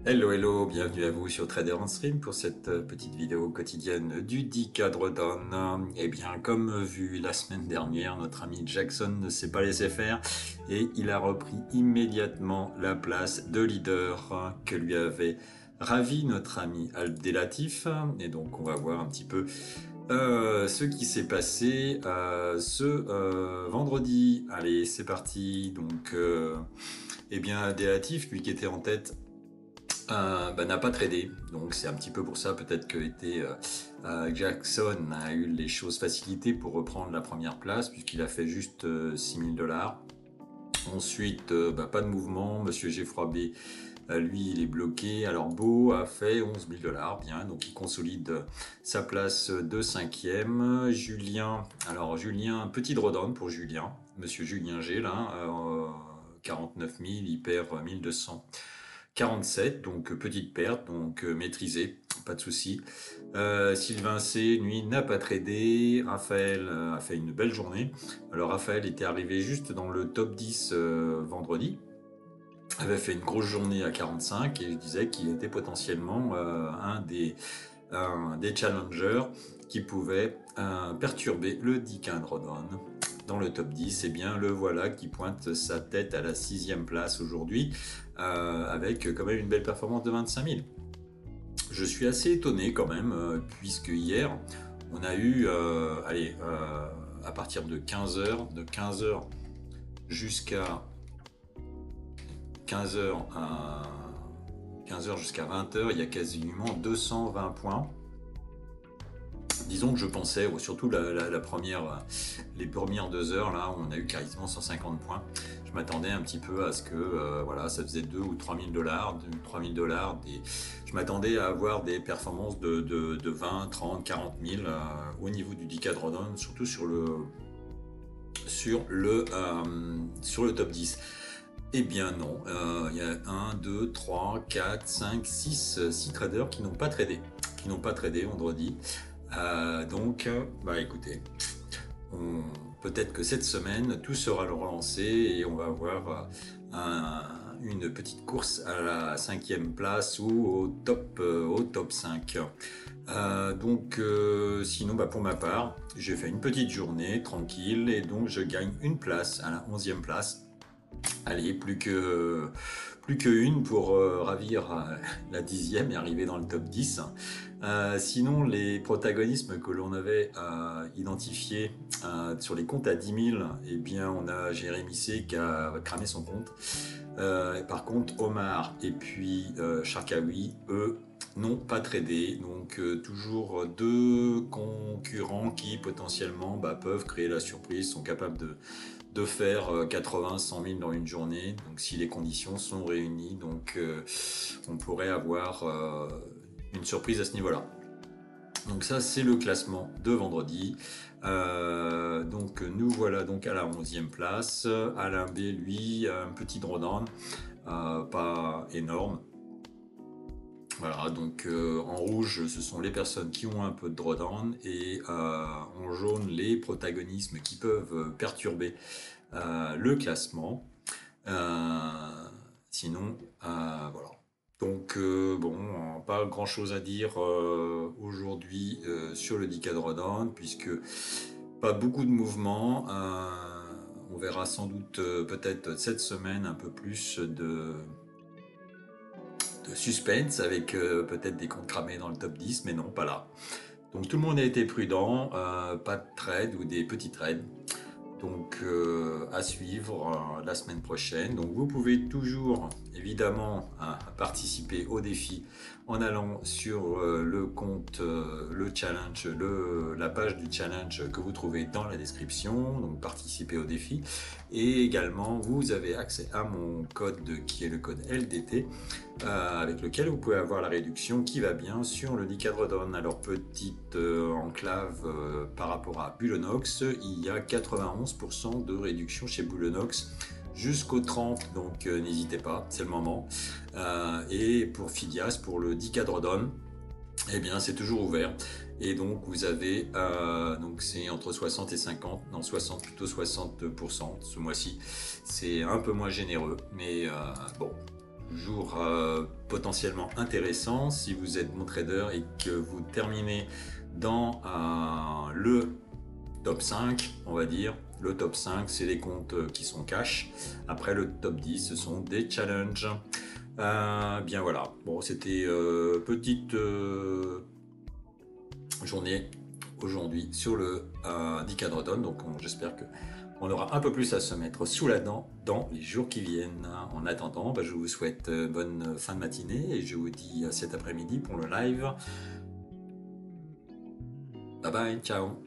Hello, hello, bienvenue à vous sur Trader on Stream pour cette petite vidéo quotidienne du 10 cadre Drawdown. Eh bien, comme vu la semaine dernière, notre ami Jackson ne s'est pas laissé faire et il a repris immédiatement la place de leader que lui avait ravi notre ami Abdelatif. Et donc, on va voir un petit peu ce qui s'est passé ce vendredi. Allez, c'est parti. Donc, eh bien, Abdelatif, lui qui était en tête, n'a pas tradé, donc c'est un petit peu pour ça peut-être que Jackson a eu les choses facilitées pour reprendre la première place puisqu'il a fait juste 6 000 $. Ensuite, pas de mouvement. Monsieur Geoffroy B, lui, il est bloqué. Alors Beau a fait 11 000 $, bien, donc il consolide sa place de cinquième. Julien, alors Julien, petit drawdown pour Julien, Monsieur Julien G, là, 49 000, il perd 1247, donc petite perte, donc maîtrisée, pas de souci. Sylvain C, lui, n'a pas tradé. Raphaël a fait une belle journée. Alors Raphaël était arrivé juste dans le top 10 vendredi, avait fait une grosse journée à 45 et je disais qu'il était potentiellement un des challengers qui pouvait perturber le Dick Drawdown dans le top 10. Et bien le voilà qui pointe sa tête à la 6e place aujourd'hui avec quand même une belle performance de 25 000. Je suis assez étonné quand même puisque hier on a eu à partir de 15h jusqu'à 15h jusqu'à 20h, il y a quasiment 220 points. Disons que je pensais, surtout les premières 2 heures, là, où on a eu quasiment 150 points. Je m'attendais un petit peu à ce que ça faisait 2 ou 3 000 $, 3 000 $. Je m'attendais à avoir des performances de 20, 30, 40 000 au niveau du Dick Drawdown, surtout sur le top 10. Eh bien non, il y a 1, 2, 3, 4, 5, 6 traders qui n'ont pas tradé vendredi. Donc, écoutez, peut-être que cette semaine, tout sera relancé et on va avoir une petite course à la 5e place ou au top 5. Sinon, pour ma part, j'ai fait une petite journée tranquille et donc je gagne une place à la 11e place. Allez, plus que une pour ravir la 10e et arriver dans le top 10. Sinon, les protagonismes que l'on avait identifiés sur les comptes à 10 000, eh bien, on a Jérémy C qui a cramé son compte. Par contre, Omar et puis Sharkawi, eux, n'ont pas tradé. Donc, toujours deux concurrents qui potentiellement peuvent créer la surprise, sont capables de faire 80, 100 000 dans une journée, donc si les conditions sont réunies, donc on pourrait avoir une surprise à ce niveau-là. Donc ça, c'est le classement de vendredi. Donc nous voilà donc à la 11e place. Alain B, lui, un petit drawdown, pas énorme. Voilà, donc en rouge, ce sont les personnes qui ont un peu de drawdown et en jaune, les protagonismes qui peuvent perturber le classement. Sinon, voilà. Donc, pas grand chose à dire aujourd'hui sur le Dick Drawdown, puisque pas beaucoup de mouvements. On verra sans doute peut-être cette semaine un peu plus de suspense avec peut-être des comptes cramés dans le top 10, mais non, pas là. Donc tout le monde a été prudent, pas de trade ou des petits trades. Donc à suivre la semaine prochaine. Donc vous pouvez toujours évidemment participer au défi en allant sur le compte, le challenge, la page du challenge que vous trouvez dans la description. Donc participer au défi. Et également vous avez accès à mon code qui est le code LDT avec lequel vous pouvez avoir la réduction qui va bien sur le Dick Drawdown. Alors petite enclave par rapport à Bullonox, il y a 91% de réduction chez Bullonox jusqu'au 30, donc n'hésitez pas, c'est le moment. Et pour Phidias, pour le Dick Drawdown, eh bien c'est toujours ouvert. Et donc vous avez, donc c'est entre 60 et 50, non 60, plutôt 60% ce mois-ci. C'est un peu moins généreux, mais bon. jour potentiellement intéressant si vous êtes bon trader et que vous terminez dans le top 5, on va dire. Le top 5, c'est les comptes qui sont cash. Après, le top 10, ce sont des challenges. Bien voilà. Bon, c'était petite journée aujourd'hui sur le 10 cadres d'automne. Donc, j'espère que on aura un peu plus à se mettre sous la dent dans les jours qui viennent. En attendant, je vous souhaite bonne fin de matinée et je vous dis à cet après-midi pour le live. Bye bye, ciao.